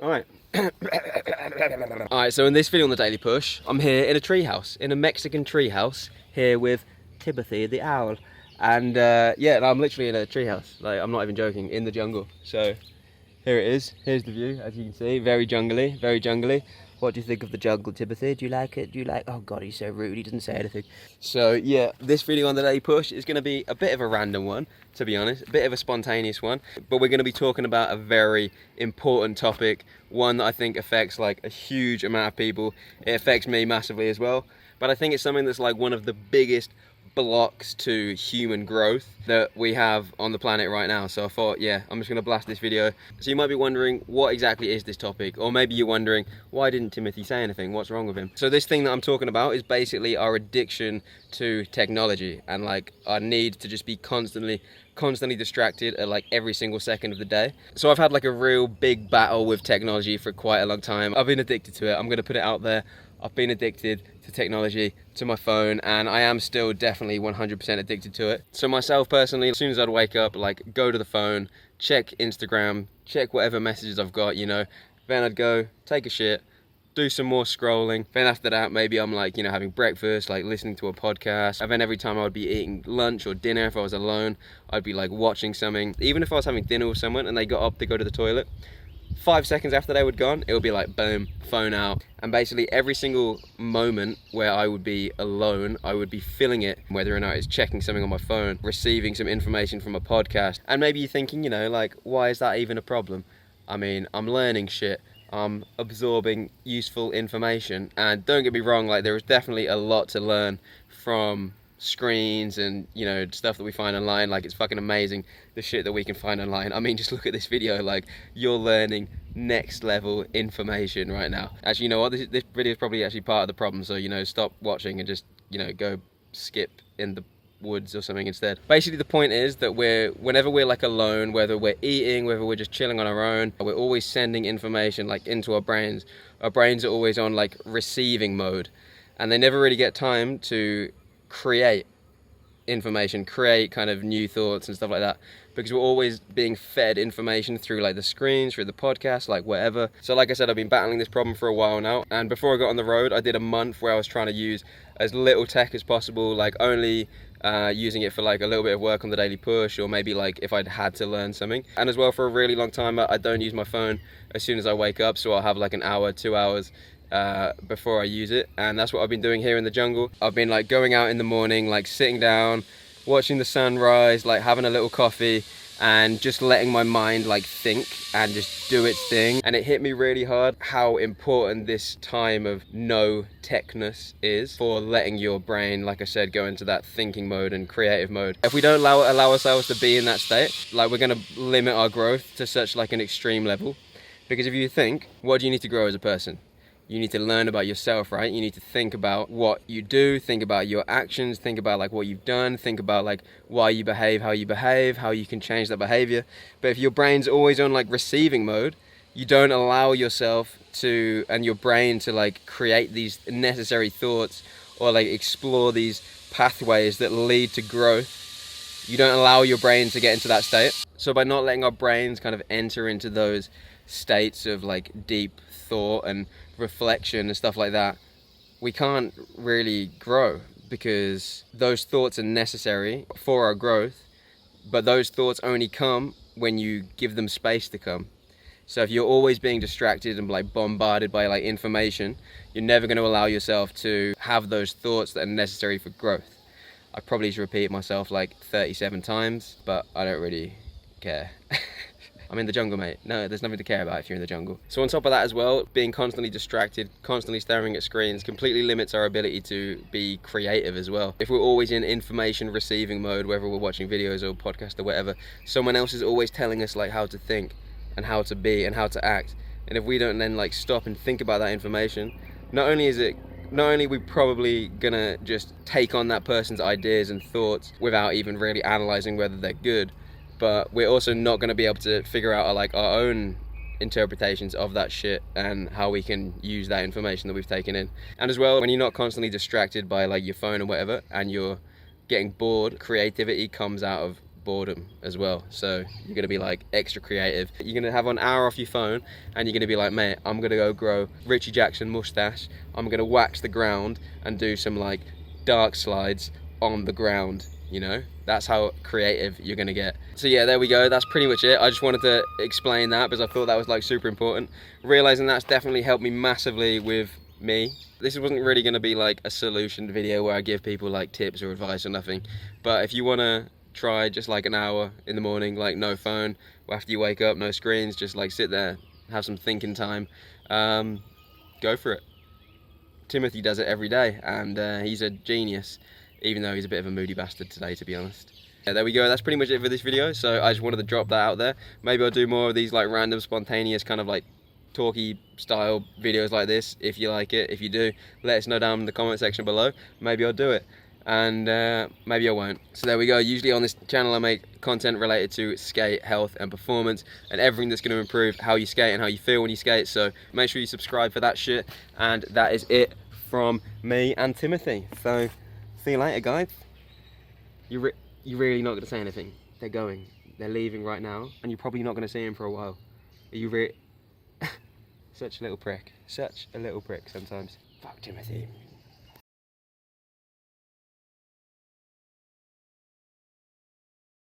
Alright. Alright, so in this video on the Daily Push, I'm here in a treehouse, in a Mexican treehouse, here with Timothy the owl. And yeah, I'm literally in a treehouse, like I'm not even joking, in the jungle. So here it is, here's the view, as you can see, very jungly, very jungly. What do you think of the jungle, Timothy? Do you like it? Do you like... Oh God, he's so rude, he doesn't say anything. So yeah, this video on the Daily Push is going to be a bit of a random one, to be honest, a bit of a spontaneous one. But we're going to be talking about a very important topic, one that I think affects like a huge amount of people. It affects me massively as well. But I think it's something that's like one of the biggest blocks to human growth that we have on the planet right now. So I thought, yeah, I'm just gonna blast this video. So you might be wondering, what exactly is this topic? Or maybe you're wondering, why didn't Timothy say anything? What's wrong with him? So this thing that I'm talking about is basically our addiction to technology and like our need to just be constantly distracted at like every single second of the day. So I've had like a real big battle with technology for quite a long time. I've been addicted to it. I'm gonna put it out there. I've been addicted to technology, to my phone, and I am still definitely 100% addicted to it. So myself personally, as soon as I'd wake up, like go to the phone, check Instagram, check whatever messages I've got, you know, then I'd go take a shit, do some more scrolling. Then after that, maybe I'm like, you know, having breakfast, like listening to a podcast. And then every time I would be eating lunch or dinner, if I was alone, I'd be like watching something. Even if I was having dinner with someone and they got up to go to the toilet, 5 seconds after they would gone, it would be like boom, phone out. And basically every single moment where I would be alone, I would be filling it, whether or not it's checking something on my phone, receiving some information from a podcast. And maybe you're thinking, you know, like, why is that even a problem? I mean, I'm learning shit, I'm absorbing useful information, and don't get me wrong, like there is definitely a lot to learn from screens and, you know, stuff that we find online. Like, it's fucking amazing the shit that we can find online. I mean, just look at this video, like you're learning next level information right now. Actually, you know what, this video is probably actually part of the problem, so, you know, stop watching and just, you know, go skip in the woods or something instead. Basically the point is that whenever we're like alone, whether we're eating, whether we're just chilling on our own, we're always sending information like into our brains. Our brains are always on like receiving mode, and they never really get time to create information, create kind of new thoughts and stuff like that, because we're always being fed information through like the screens, through the podcast, like whatever. So like I said, I've been battling this problem for a while now, and before I got on the road, I did a month where I was trying to use as little tech as possible, like only using it for like a little bit of work on the Daily Push, or maybe like if I'd had to learn something. And as well, for a really long time, I don't use my phone as soon as I wake up, so I'll have like an hour, 2 hours before I use it. And that's what I've been doing here in the jungle. I've been like going out in the morning, like sitting down, watching the sunrise, like having a little coffee, and just letting my mind like think and just do its thing. And it hit me really hard how important this time of no techness is for letting your brain, like I said, go into that thinking mode and creative mode. If we don't allow ourselves to be in that state, like we're gonna limit our growth to such like an extreme level. Because if you think, what do you need to grow as a person? You need to learn about yourself, right? You need to think about what you do, think about your actions, think about like what you've done, think about like why you behave, how you can change that behavior. But if your brain's always on like receiving mode, you don't allow yourself to, and your brain to like create these necessary thoughts or like explore these pathways that lead to growth. You don't allow your brain to get into that state. So by not letting our brains kind of enter into those states of like deep thought and reflection and stuff like that, we can't really grow, because those thoughts are necessary for our growth, but those thoughts only come when you give them space to come. So if you're always being distracted and like bombarded by like information, you're never going to allow yourself to have those thoughts that are necessary for growth. I probably should repeat myself like 37 times, but I don't really care. I'm in the jungle, mate. No, there's nothing to care about if you're in the jungle. So on top of that as well, being constantly distracted, constantly staring at screens completely limits our ability to be creative as well. If we're always in information receiving mode, whether we're watching videos or podcasts or whatever, someone else is always telling us like how to think and how to be and how to act. And if we don't then like stop and think about that information, not only are we probably gonna just take on that person's ideas and thoughts without even really analyzing whether they're good, but we're also not going to be able to figure out our own interpretations of that shit and how we can use that information that we've taken in. And as well, when you're not constantly distracted by like your phone or whatever, and you're getting bored, creativity comes out of boredom as well. So you're gonna be like extra creative. You're gonna have an hour off your phone and you're gonna be like, mate, I'm gonna go grow Richie Jackson mustache. I'm gonna wax the ground and do some like dark slides on the ground, you know? That's how creative you're gonna get. So yeah, there we go. That's pretty much it. I just wanted to explain that because I thought that was like super important. Realizing that's definitely helped me massively with me. This wasn't really gonna be like a solution video where I give people like tips or advice or nothing. But if you wanna try just like an hour in the morning, like no phone, or after you wake up, no screens, just like sit there, have some thinking time, go for it. Timothy does it every day, and he's a genius, even though he's a bit of a moody bastard today, to be honest. Yeah, there we go. That's pretty much it for this video. So I just wanted to drop that out there. Maybe I'll do more of these like random, spontaneous kind of like talky style videos like this. If you like it, if you do, let us know down in the comment section below. Maybe I'll do it, and maybe I won't. So there we go. Usually on this channel I make content related to skate, health and performance, and everything that's going to improve how you skate and how you feel when you skate. So make sure you subscribe for that shit. And that is it from me and Timothy. So see you later, guys. You're really not going to say anything? They're going. They're leaving right now, and you're probably not going to see him for a while. Are you such a little prick. Such a little prick sometimes. Fuck Timothy.